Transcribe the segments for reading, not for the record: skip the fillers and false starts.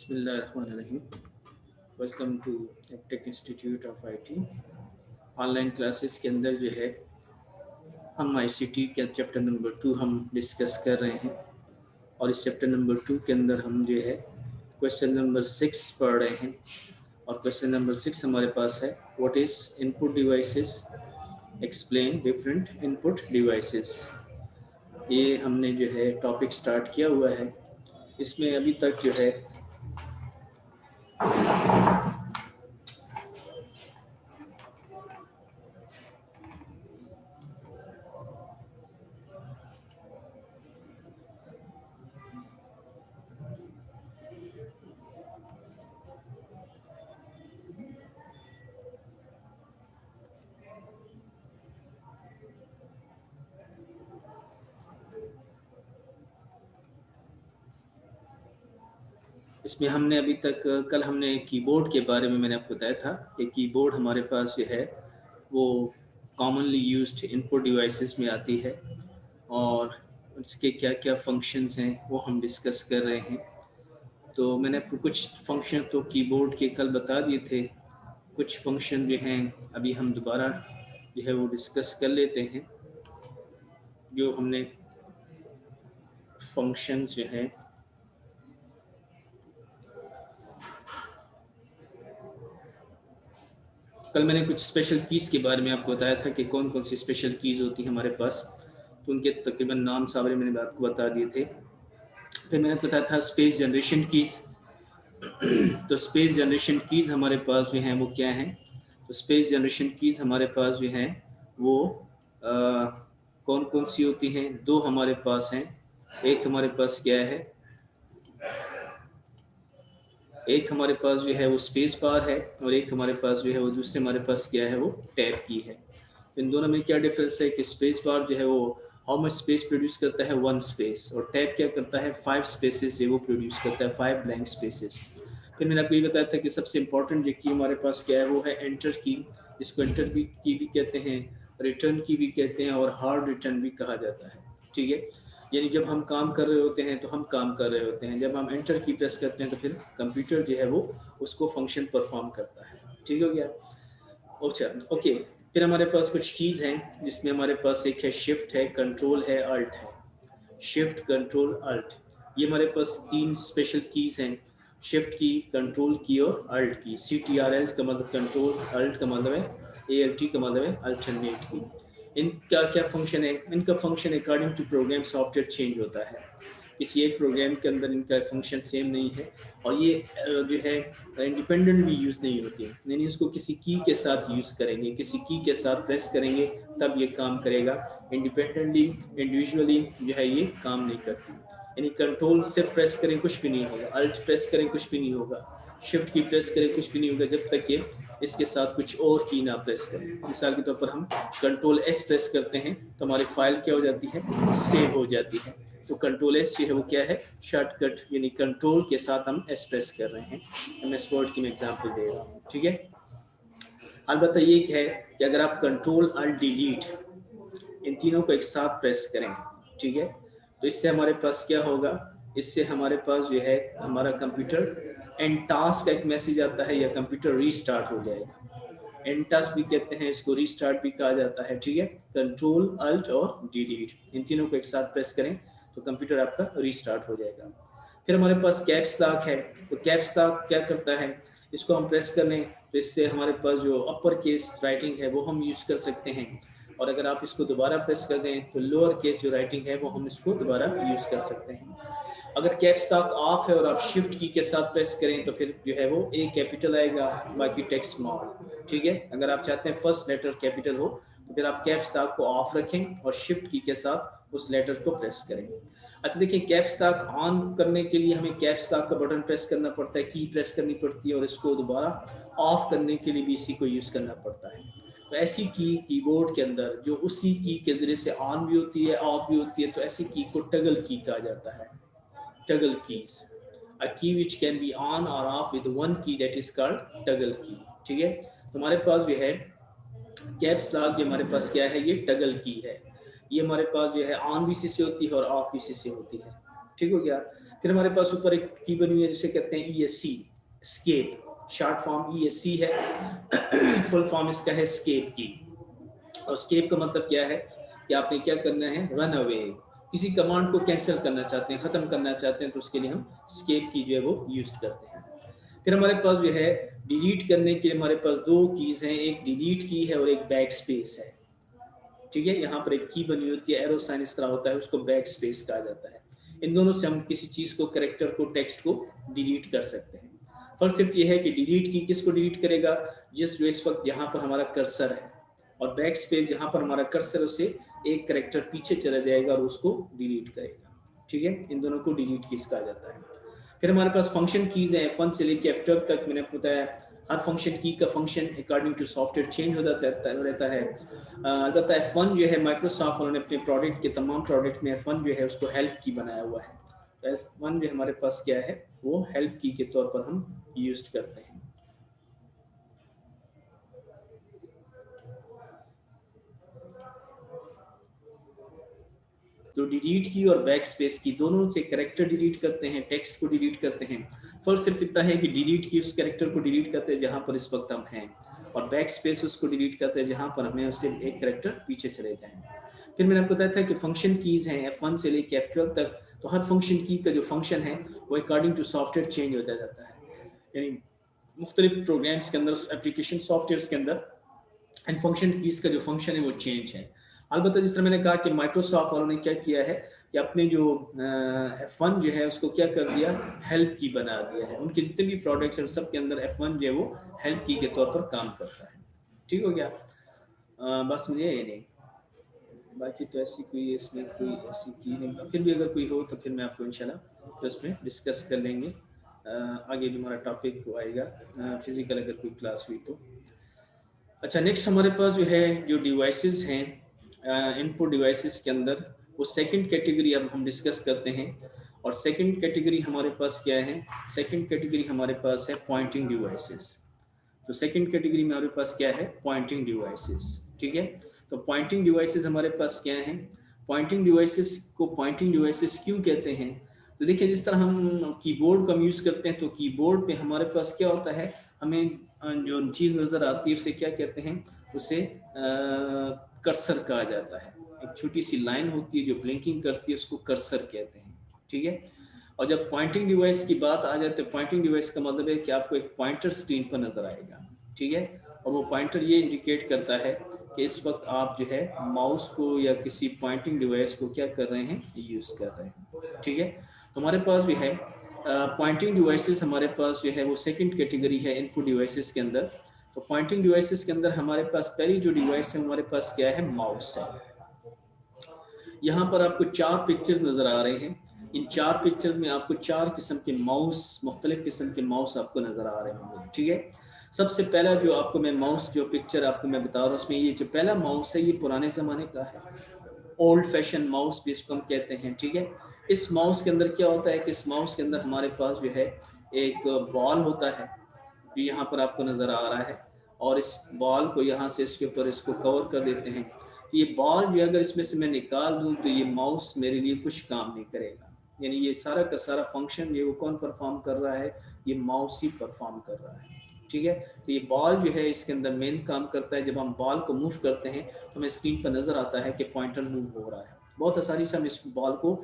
बिस्मिल्लाहिर्रहमानिर्रहीम। Welcome to Tech Institute of IT. Online classes के अंदर जो है हम आईसीटी के चैप्टर नंबर 2 हम डिस्कस कर रहे हैं और इस चैप्टर नंबर 2 के अंदर हम जो है क्वेश्चन नंबर 6 पढ़ रहे हैं और क्वेश्चन नंबर 6 हमारे पास है what is input devices, explain different input devices. ये हमने जो है टॉपिक स्टार्ट किया हुआ है। इसमें अभी तक जो है इसमें हमने अभी तक कल हमने कीबोर्ड के बारे में मैंने आपको बताया था कि कीबोर्ड हमारे पास जो है वो कॉमनली यूज्ड इनपुट डिवाइसेस में आती है और उसके क्या क्या फंक्शंस हैं वो हम डिस्कस कर रहे हैं। तो मैंने आपको कुछ फंक्शन तो कीबोर्ड के कल बता दिए थे, कुछ फंक्शन जो हैं अभी हम दोबारा जो है वो डिस्कस कर लेते हैं। जो हमने फंक्शंस जो हैं कल मैंने कुछ स्पेशल कीज़ के बारे में आपको बताया था कि कौन कौन सी स्पेशल कीज़ होती हैं हमारे पास, तो उनके तकरीबन नाम सारे मैंने आपको बता दिए थे। फिर मैंने बताया था स्पेस जनरेशन कीज़। तो स्पेस जनरेशन कीज़ हमारे पास जो हैं वो क्या हैं, तो स्पेस जनरेशन कीज़ हमारे पास जो हैं वो कौन कौन सी होती हैं, दो हमारे पास हैं। एक हमारे पास क्या है, एक हमारे पास जो है वो स्पेस बार है और एक हमारे पास जो है वो दूसरे हमारे पास क्या है वो टैब की है। तो इन दोनों में क्या डिफरेंस है कि स्पेस बार जो है वो हाउ मच स्पेस प्रोड्यूस करता है, 1 स्पेस, और टैब क्या करता है 5 स्पेसेस जो वो प्रोड्यूस करता है, 5 ब्लैंक स्पेसेस। फिर मैंने आपको ये बताया था कि सबसे इंपॉर्टेंट जो की हमारे पास क्या है वो है एंटर की, जिसको एंटर की भी कहते हैं, रिटर्न की भी कहते हैं और हार्ड रिटर्न भी कहा जाता है। ठीक है, यानी जब हम काम कर रहे होते हैं तो हम काम कर रहे होते हैं, जब हम एंटर की प्रेस करते हैं तो फिर कंप्यूटर जो है वो उसको फंक्शन परफॉर्म करता है। ठीक हो गया, अच्छा ओके। फिर हमारे पास कुछ कीज़ हैं जिसमें हमारे पास एक है शिफ्ट है, कंट्रोल है, अल्ट है। शिफ्ट, कंट्रोल, अल्ट, ये हमारे पास 3 स्पेशल कीज़ हैं, शिफ्ट की, कंट्रोल की और अल्ट की। CTRL का मतलब कंट्रोल, अल्ट का मतलब है ALT का मतलब है अल्टरनेट की। इनका क्या फंक्शन है, इनका function according to program software change होता है, किसी एक प्रोग्राम के अंदर इनका फंक्शन सेम नहीं है और ये जो है इंडिपेंडेंट भी यूज़ नहीं होती, यानी इसको किसी की के साथ यूज़ करेंगे, किसी की के साथ प्रेस करेंगे तब ये काम करेगा, इंडिपेंडेंटली इंडिविजुअली जो है ये काम नहीं करती। यानी कंट्रोल से प्रेस करें कुछ भी नहीं होगा, अल्ट प्रेस करें कुछ भी नहीं होगा, शिफ्ट की प्रेस करें कुछ भी नहीं होगा जब तक कि इसके साथ कुछ और की ना प्रेस करें। मिसाल के तौर पर हम कंट्रोल S प्रेस करते हैं तो हमारी फाइल क्या हो जाती है, सेव हो जाती है। तो कंट्रोल S जो है वो क्या है, शॉर्टकट, यानी कंट्रोल के साथ हम S प्रेस कर रहे हैं। MS वर्ड की मैं एग्जांपल दे रहा हूँ। ठीक है, अलबत्ता ये है कि अगर आप कंट्रोल अल्ट डिलीट इन तीनों को एक साथ प्रेस करें, ठीक है, तो इससे हमारे पास क्या होगा, इससे हमारे पास जो है हमारा कंप्यूटर एंड टास्क का एक मैसेज आता है या कंप्यूटर रीस्टार्ट हो जाएगा। एंड टास्क भी कहते हैं इसको, रीस्टार्ट भी कहा जाता है। ठीक है, कंट्रोल अल्ट और डिलीट इन तीनों को एक साथ प्रेस करें तो कंप्यूटर आपका रीस्टार्ट हो जाएगा। फिर हमारे पास कैप्स लॉक है, तो कैप्स लॉक क्या करता है, इसको हम प्रेस कर लें तो इससे हमारे पास जो अपर केस राइटिंग है वो हम यूज़ कर सकते हैं, और अगर आप इसको दोबारा प्रेस कर दें तो लोअर केस जो राइटिंग है वो हम इसको दोबारा यूज़ कर सकते हैं। अगर कैप्स लॉक ऑफ है और आप शिफ्ट की के साथ प्रेस करें तो फिर जो है वो A कैपिटल आएगा, बाकी टेक्स्ट स्मॉल। ठीक है, अगर आप चाहते हैं फर्स्ट लेटर कैपिटल हो तो फिर आप कैप्स लॉक को ऑफ रखें और शिफ्ट की के साथ उस लेटर को प्रेस करें। अच्छा देखिए, कैप्स लॉक ऑन करने के लिए हमें कैप्स लॉक का बटन प्रेस करना पड़ता है, की प्रेस करनी पड़ती है, और इसको दोबारा ऑफ करने के लिए भी इसी को यूज़ करना पड़ता है। तो ऐसी की कीबोर्ड के अंदर जो उसी की के ज़रिए से ऑन भी होती है ऑफ भी होती है, तो ऐसी की को टगल की कहा जाता है, toggle keys. A key which can be on or off with one key that is called toggle key। ठीक है, तो हमारे पास जो है कैप्स लॉक जो हमारे पास क्या है, ये टगल की है। ये हमारे पास जो है ऑन भी इसी से होती है और ऑफ भी इसी से होती है। ठीक हो गया। फिर हमारे पास ऊपर एक की बनी हुई है जिसे कहते हैं ESC, escape. Short form ESC है, फुल फॉर्म इसका है स्केप की। और स्केप का मतलब क्या है कि आपने क्या करना है, रन अवे, किसी कमांड को कैंसिल करना चाहते हैं, खत्म करना चाहते हैं, तो उसके लिए हम स्केप की जो है वो यूज करते हैं। फिर हमारे पास जो है डिलीट करने के लिए हमारे पास दो कीज हैं, एक डिलीट की है और एक बैक स्पेस है। ठीक है, यहाँ पर एक की बनी होती है, एरो साइन इस तरह होता है, उसको बैक स्पेस कहा जाता है। इन दोनों से हम किसी चीज को, करेक्टर को, टेक्स्ट को डिलीट कर सकते हैं। फर्क सिर्फ ये है कि डिलीट की किसको डिलीट करेगा, जिस जो इस वक्त यहाँ पर हमारा कर्सर है, और बैक स्पेस जहाँ पर हमारा कर्सर, उससे एक करेक्टर पीछे चला जाएगा और उसको डिलीट करेगा। ठीक है, इन दोनों को डिलीट कीज कहा जाता है। फिर हमारे पास फंक्शन कीज है, F1 से लेके F12 तक। मैंने बताया हर फंक्शन की का function according to software change हो जाता रहता है। अलबत्ता F1 जो है माइक्रोसॉफ्ट उन्होंने अपने प्रोडक्ट के तमाम प्रोडक्ट में F1 जो है उसको हेल्प की बनाया हुआ है। तो F1 जो हमारे पास क्या है, वो हेल्प की के तौर पर हम यूज करते हैं। तो डिलीट की और बैक स्पेस की दोनों से कैरेक्टर डिलीट करते हैं, टेक्स्ट को डिलीट करते हैं। फर्क सिर्फ इतना है कि डिलीट की उस कैरेक्टर को डिलीट करते हैं जहां पर इस वक्त हम हैं, और बैक स्पेस उसको डिलीट करते हैं जहां पर हमें उससे एक कैरेक्टर पीछे चले जाएं। फिर मैंने आपको बताया था कि फंक्शन कीज हैं F1 से लेकर F12 तक। तो हर फंक्शन की का जो फंक्शन है वो अकॉर्डिंग टू सॉफ्टवेयर चेंज होता जाता है, यानी मुख्तलिफ प्रोग्राम्स के अंदर, एप्लीकेशन सॉफ्टवेयर के अंदर एंड फंक्शन कीज का जो फंक्शन है वो चेंज है। अलबत्ता जिस तरह मैंने कहा कि माइक्रोसॉफ्ट वालों ने क्या किया है कि अपने जो F1 जो है उसको क्या कर दिया, हेल्प की बना दिया है। उनके जितने भी प्रोडक्ट्स हैं सब के अंदर F1 जो है वो हेल्प की के तौर पर काम करता है। ठीक हो गया। बस मुझे ये नहीं, बाकी तो ऐसी कोई इसमें कोई ऐसी की नहीं। फिर भी अगर कोई हो तो फिर मैं आपको इंशाल्लाह तो इसमें डिस्कस कर लेंगे। आगे जो हमारा टॉपिक आएगा फिजिकल, अगर कोई क्लास हुई तो। अच्छा, नेक्स्ट हमारे पास जो है जो डिवाइसेस हैं इनपुट डिवाइसेस के अंदर, वो सेकंड कैटेगरी अब हम डिस्कस करते हैं। और सेकंड कैटेगरी हमारे पास क्या है, सेकंड कैटेगरी हमारे पास है पॉइंटिंग डिवाइसेस। तो सेकंड कैटेगरी में हमारे पास क्या है, पॉइंटिंग डिवाइसेस। ठीक है, तो पॉइंटिंग डिवाइसेस हमारे पास क्या है, पॉइंटिंग डिवाइसेस को पॉइंटिंग डिवाइसेस क्यों कहते हैं। तो देखिए, जिस तरह हम कीबोर्ड का यूज़ करते हैं, तो कीबोर्ड पे हमारे पास क्या होता है, हमें जो चीज़ नज़र आती है उसे क्या कहते हैं, उसे कर्सर कहा जाता है। एक छोटी सी लाइन होती है जो ब्लिंकिंग करती है, उसको कर्सर कहते हैं। ठीक है, और जब पॉइंटिंग डिवाइस की बात आ जाए तो पॉइंटिंग डिवाइस का मतलब है कि आपको एक पॉइंटर स्क्रीन पर नजर आएगा। ठीक है, और वो पॉइंटर ये इंडिकेट करता है कि इस वक्त आप जो है माउस को या किसी पॉइंटिंग डिवाइस को क्या कर रहे हैं, यूज़ कर रहे हैं। ठीक है, तो हमारे पास जो है पॉइंटिंग डिवाइसेस हमारे पास जो है वो सेकंड कैटेगरी है इनपुट डिवाइसेस के अंदर। तो पॉइंटिंग डिवाइसेस के अंदर हमारे पास पहली जो डिवाइस है हमारे पास क्या है, माउस है। यहाँ पर आपको चार पिक्चर्स नज़र आ रहे हैं। इन चार पिक्चर्स में आपको चार किस्म के माउस, मुख्तलिफ किस्म के माउस आपको नज़र आ रहे होंगे। ठीक है, सबसे पहला जो आपको मैं माउस जो पिक्चर आपको मैं बता रहा हूँ, उसमें ये जो पहला माउस है ये पुराने ज़माने का है, ओल्ड फैशन माउस भी इसको हम कहते हैं। ठीक है, इस माउस के अंदर क्या होता है कि इस माउस के अंदर हमारे पास जो है एक बॉल होता है जो यहाँ पर आपको नज़र आ रहा है, और इस बॉल को यहाँ से इसके ऊपर इसको कवर कर देते हैं। ये बॉल जो अगर इसमें से मैं निकाल दूँ तो ये माउस मेरे लिए कुछ काम नहीं करेगा, यानी ये सारा का सारा फंक्शन ये वो कौन परफॉर्म कर रहा है, ये माउस ही परफॉर्म कर रहा है। ठीक है, तो ये बॉल जो है इसके अंदर मेन काम करता है। जब हम बॉल को मूव करते हैं तो हमें स्क्रीन पर नज़र आता है कि पॉइंटर मूव हो रहा है। बहुत आसानी से हम इस बॉल को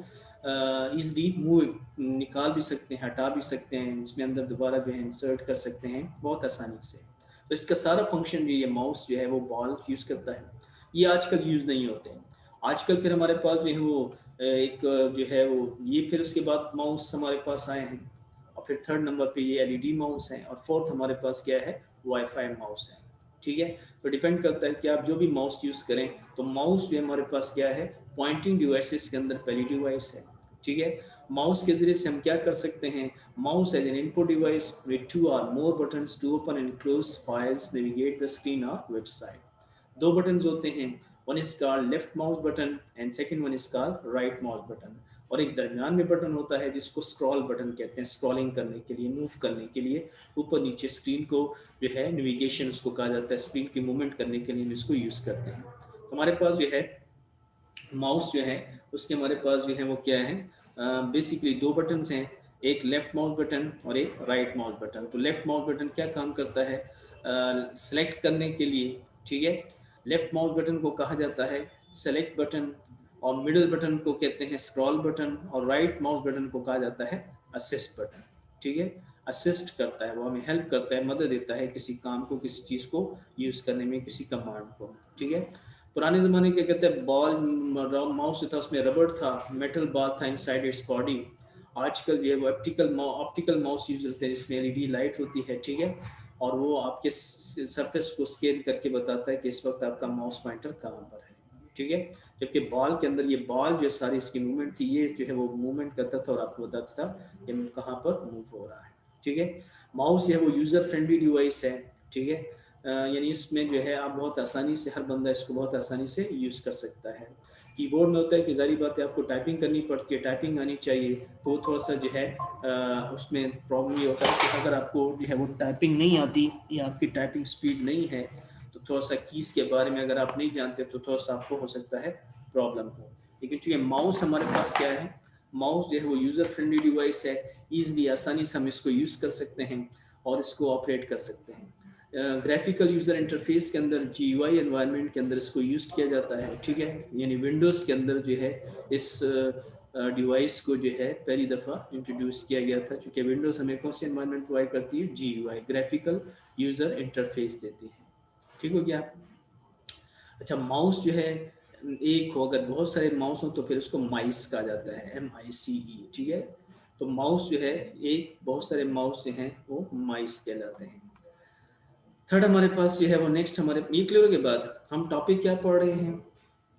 ईजली मूव निकाल भी सकते हैं, हटा भी सकते हैं, इसमें अंदर दोबारा जो है इंसर्ट कर सकते हैं बहुत आसानी से। तो इसका सारा फंक्शन जो ये माउस जो है वो बॉल यूज़ करता है। ये आजकल यूज़ नहीं होते हैं आजकल। फिर हमारे पास जो है वो एक जो है वो ये, फिर उसके बाद माउस हमारे पास आए हैं, और फिर थर्ड नंबर पे ये एलईडी माउस हैं, और फोर्थ हमारे पास क्या है, वाईफाई माउस है। ठीक है, तो डिपेंड करता है कि आप जो भी माउस यूज़ करें। तो माउस जो हमारे पास क्या है, पॉइंटिंग डिवाइसेस के अंदर पहली डिवाइस है। ठीक है, माउस के जरिए से हम क्या कर सकते हैं, mouse as an input device with two और more buttons to open and close files, navigate the screen और वेबसाइट। दो बटन्स होते हैं, one is called left mouse button and second one is called right mouse button. और एक दरमियान में button होता है जिसको स्क्रॉल बटन कहते हैं, स्क्रॉलिंग करने के लिए, मूव करने के लिए, ऊपर नीचे स्क्रीन को जो है नेविगेशन उसको कहा जाता है, स्क्रीन की मूवमेंट करने के लिए हम इसको यूज़ करते हैं। तो हमारे पास जो है माउस जो है उसके हमारे पास जो है वो क्या है, बेसिकली दो बटन्स हैं, एक लेफ्ट माउस बटन और एक राइट माउस बटन। तो लेफ्ट माउस बटन क्या काम करता है, सेलेक्ट करने के लिए, ठीक है। लेफ्ट माउस बटन को कहा जाता है सेलेक्ट बटन, और मिडिल बटन को कहते हैं स्क्रॉल बटन, और राइट माउस बटन को कहा जाता है असिस्ट बटन, ठीक है। असिस्ट करता है, वो हमें हेल्प करता है, मदद देता है किसी काम को, किसी चीज़ को यूज़ करने में, किसी कमांड को, ठीक है। पुराने ज़माने के कहते हैं बॉल माउस जो था उसमें रबड़ था, मेटल बॉल था इनसाइड इट्स बॉडी। आजकल जो है वो ऑप्टिकल माउस यूज होते हैं जिसमें एलईडी लाइट होती है, ठीक है। और वो आपके सरफेस को स्कैन करके बताता है कि इस वक्त आपका माउस पॉइंटर कहाँ पर है, ठीक है। जबकि बॉल के अंदर ये बॉल जो सारी इसकी मूवमेंट थी, ये जो है वो मूवमेंट करता था और आपको बताता था कि कहाँ पर मूव हो रहा है, ठीक है। माउस जो है वो यूज़र फ्रेंडली डिवाइस है, ठीक है। यानी इसमें जो है आप बहुत आसानी से, हर बंदा इसको बहुत आसानी से यूज़ कर सकता है। कीबोर्ड में होता है कि जारी बात है आपको टाइपिंग करनी पड़ती है, टाइपिंग आनी चाहिए, तो थोड़ा सा जो है उसमें प्रॉब्लम ये होता है कि अगर आपको जो है वो टाइपिंग नहीं आती या आपकी टाइपिंग स्पीड नहीं है, तो थोड़ा सा कीज़ के बारे में अगर आप नहीं जानते तो थोड़ा सा आपको हो सकता है प्रॉब्लम हो। लेकिन चूँकि माउस हमारे पास क्या है, माउस जो है वो यूज़र फ्रेंडली डिवाइस है, ईजिली आसानी से हम इसको यूज़ कर सकते हैं और इसको ऑपरेट कर सकते हैं। ग्राफिकल यूज़र इंटरफेस के अंदर GUI एनवायरनमेंट के अंदर इसको यूज़ किया जाता है, ठीक है। यानी विंडोज़ के अंदर जो है इस डिवाइस को जो है पहली दफ़ा इंट्रोड्यूस किया गया था, क्योंकि विंडोज़ हमें कौन सी एनवायरनमेंट प्रोवाइड करती है, GUI, ग्राफिकल यूज़र इंटरफेस देती है, ठीक हो गया। अच्छा, माउस जो है एक हो, अगर बहुत सारे माउस हो तो फिर उसको माइस कहा जाता है, MICE, ठीक है। तो माउस जो है एक, बहुत सारे माउस जो हैं वो माइस कहलाते हैं। थर्ड हमारे पास जो है वो नेक्स्ट हमारे ये क्लियर के बाद हम टॉपिक क्या पढ़ रहे हैं,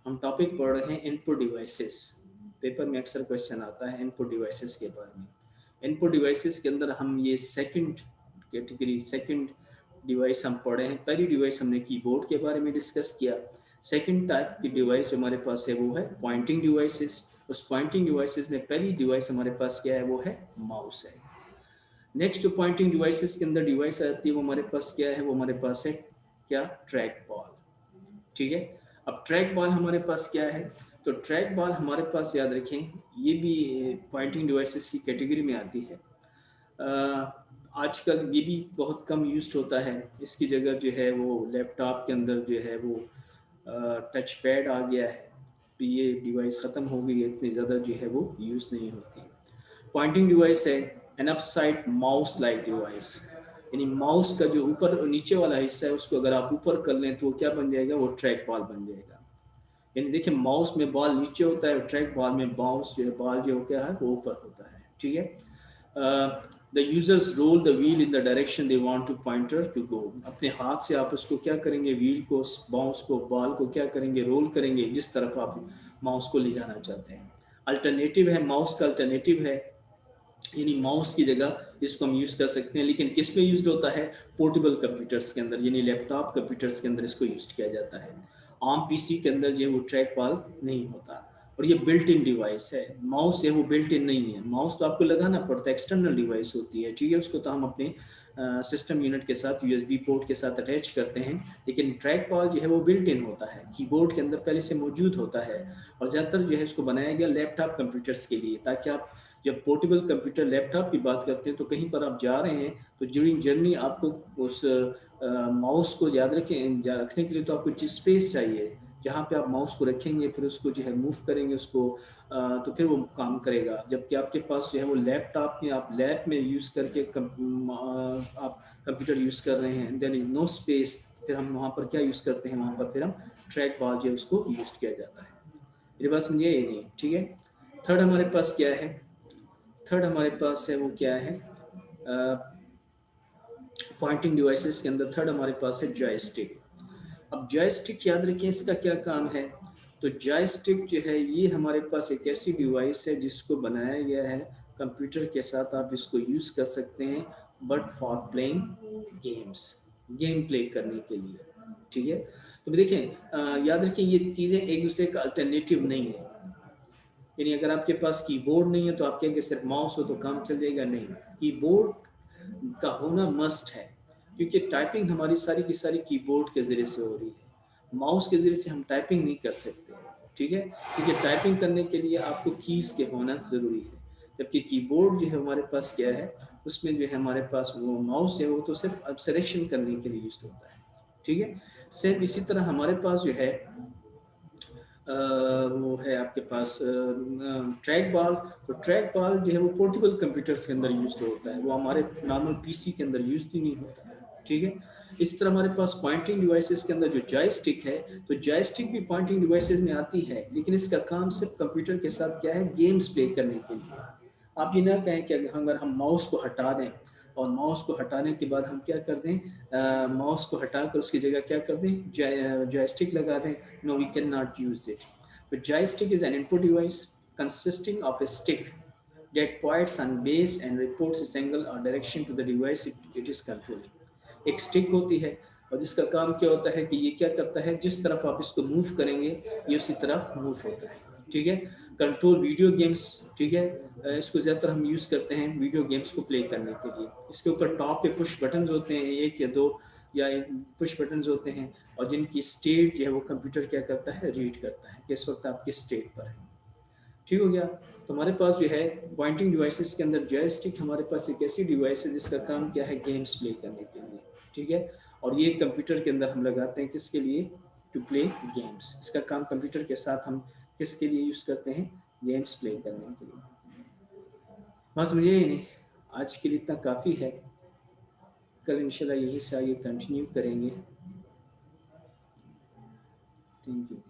हम टॉपिक पढ़ रहे हैं इनपुट डिवाइसेस। पेपर में अक्सर क्वेश्चन आता है इनपुट डिवाइसेस के बारे में। इनपुट डिवाइसेस के अंदर हम ये सेकंड कैटेगरी, सेकंड डिवाइस हम पढ़े हैं। पहली डिवाइस हमने कीबोर्ड के बारे में डिस्कस किया। सेकंड टाइप की डिवाइस जो हमारे पास है वो है पॉइंटिंग डिवाइसेस। उस पॉइंटिंग डिवाइसेस में पहली डिवाइस हमारे पास क्या है, वो है माउस है। नेक्स्ट जो पॉइंटिंग डिवाइसेस के अंदर डिवाइस आती है वो हमारे पास क्या है, वो हमारे पास है क्या, ट्रैक बॉल, ठीक है। अब ट्रैक बॉल हमारे पास क्या है, तो ट्रैक बॉल हमारे पास याद रखें ये भी पॉइंटिंग डिवाइसेस की कैटेगरी में आती है। आजकल ये भी बहुत कम यूज होता है, इसकी जगह जो है वो लैपटॉप के अंदर जो है वो टच पैड आ गया है, तो ये डिवाइस ख़त्म हो गई है, इतनी ज़्यादा जो है वो यूज़ नहीं होती। पॉइंटिंग डिवाइस है N upside mouse like device, यानी माउस का जो ऊपर नीचे वाला हिस्सा है उसको अगर आप ऊपर कर लें तो वो क्या बन जाएगा, वो ट्रैक बॉल बन जाएगा। यानी देखिए माउस में बॉल नीचे होता है, ट्रैक बॉल में माउस जो है बॉल जो क्या है वो ऊपर होता है, ठीक है। The users roll the wheel in the direction they want to pointer to go. अपने हाथ से आप उसको क्या करेंगे, व्हील को, माउस को, बॉल को क्या करेंगे, रोल करेंगे जिस तरफ आप माउस को ले जाना चाहते हैं। अल्टरनेटिव है, माउस का अल्टरनेटिव है, यानी माउस की जगह इसको हम यूज़ कर सकते हैं, लेकिन किस में यूज़ होता है, पोर्टेबल कंप्यूटर्स के अंदर, यानी लैपटॉप कंप्यूटर्स के अंदर इसको यूज़ किया जाता है। आम पीसी के अंदर जो है वो ट्रैक बॉल नहीं होता, और ये बिल्ट इन डिवाइस है। माउस है वो बिल्ट इन नहीं है, माउस तो आपको लगाना पड़ता है, एक्सटर्नल डिवाइस होती है, ठीक है। उसको तो हम अपने सिस्टम यूनिट के साथ USB पोर्ट के साथ अटैच करते हैं, लेकिन ट्रैक बॉल जो है वो बिल्ट इन होता है, कीबोर्ड के अंदर पहले से मौजूद होता है। और ज़्यादातर जो है इसको बनाया गया लैपटॉप कंप्यूटर्स के लिए, ताकि आप जब पोर्टेबल कंप्यूटर लैपटॉप की बात करते हैं तो कहीं पर आप जा रहे हैं तो ड्यूरिंग जर्नी आपको उस माउस को याद रखने के लिए तो आपको स्पेस चाहिए, जहाँ पे आप माउस को रखेंगे फिर उसको जो है मूव करेंगे उसको, तो फिर वो काम करेगा। जबकि आपके पास जो है वो लैपटॉप में आप लैब में यूज़ करके आप कंप्यूटर यूज़ कर रहे हैं, देन इज नो स्पेस, फिर हम वहाँ पर क्या यूज़ करते हैं, वहाँ पर फिर हम ट्रैक बॉल जो है उसको यूज़ किया जाता है। मेरी बात समझिए ये नहीं, ठीक है। थर्ड हमारे पास क्या है, थर्ड हमारे पास है वो क्या है, पॉइंटिंग डिवाइसेस के अंदर थर्ड हमारे पास है जॉयस्टिक। अब जॉयस्टिक याद रखें इसका क्या काम है, तो जॉयस्टिक जो है ये हमारे पास एक ऐसी डिवाइस है जिसको बनाया गया है कंप्यूटर के साथ, आप इसको यूज़ कर सकते हैं but for playing games, game play करने के लिए, ठीक है। तो देखें याद रखें ये चीज़ें एक दूसरे का अल्टरनेटिव नहीं है, यानी अगर आपके पास कीबोर्ड नहीं है तो आप कहेंगे सिर्फ माउस हो तो काम चल जाएगा, नहीं, कीबोर्ड का होना मस्ट है, क्योंकि टाइपिंग हमारी सारी की सारी कीबोर्ड के ज़रिए से हो रही है, माउस के ज़रिए से हम टाइपिंग नहीं कर सकते। ठीक है, क्योंकि टाइपिंग करने के लिए आपको कीज़ के होना ज़रूरी है, जबकि कीबोर्ड जो है हमारे पास क्या है, उसमें जो है हमारे पास वो माउस है वो तो सिर्फ अब सिलेक्शन करने के लिए यूज होता है। ठीक है, सेम इसी तरह हमारे पास जो है वो है आपके पास ट्रैक बॉल। तो ट्रैक बॉल जो है वो पोर्टेबल कंप्यूटर्स के अंदर यूज होता है, वो हमारे नॉर्मल पीसी के अंदर यूज ही नहीं होता है। ठीक है, इसी तरह हमारे पास पॉइंटिंग डिवाइसेस के अंदर जो जॉयस्टिक है, तो जॉयस्टिक भी पॉइंटिंग डिवाइसेस में आती है, लेकिन इसका काम सिर्फ कंप्यूटर के साथ क्या है, गेम्स प्ले करने के लिए। आप ये ना कहें कि अगर हम माउस को हटा दें और माउस को हटाने के बाद हम क्या कर दें, माउस को हटाकर उसकी जगह क्या कर दें, जॉयस्टिक लगा दें। No, we can not use it. तो joystick is an input device consisting of a stick that points on base and reports its angle or direction to the device it is controlling। एक stick होती है और जिसका काम क्या होता है कि ये क्या करता है, जिस तरफ आप इसको मूव करेंगे ये उसी तरफ मूव होता है। ठीक है, कंट्रोल वीडियो गेम्स। ठीक है, इसको ज़्यादातर हम यूज़ करते हैं वीडियो गेम्स को प्ले करने के लिए। इसके ऊपर टॉप पे पुश बटन्स होते हैं, एक या दो या एक पुश बटन्स होते हैं, और जिनकी स्टेट जो है वो कंप्यूटर क्या करता है, रीड करता है कि इस वक्त आपकी स्टेट पर है। ठीक हो गया। तो हमारे पास जो है पॉइंटिंग डिवाइसेस के अंदर जॉयस्टिक हमारे पास एक ऐसी डिवाइस है जिसका काम क्या है, गेम्स प्ले करने के लिए। ठीक है, और ये कंप्यूटर के अंदर हम लगाते हैं किसके लिए, टू प्ले गेम्स। इसका काम कंप्यूटर के साथ हम किसके लिए यूज़ करते हैं, गेम्स प्ले करने के लिए। बस मुझे ही नहीं, आज के लिए इतना काफ़ी है। कल इंशाल्लाह यही से आगे कंटिन्यू करेंगे। Thank you.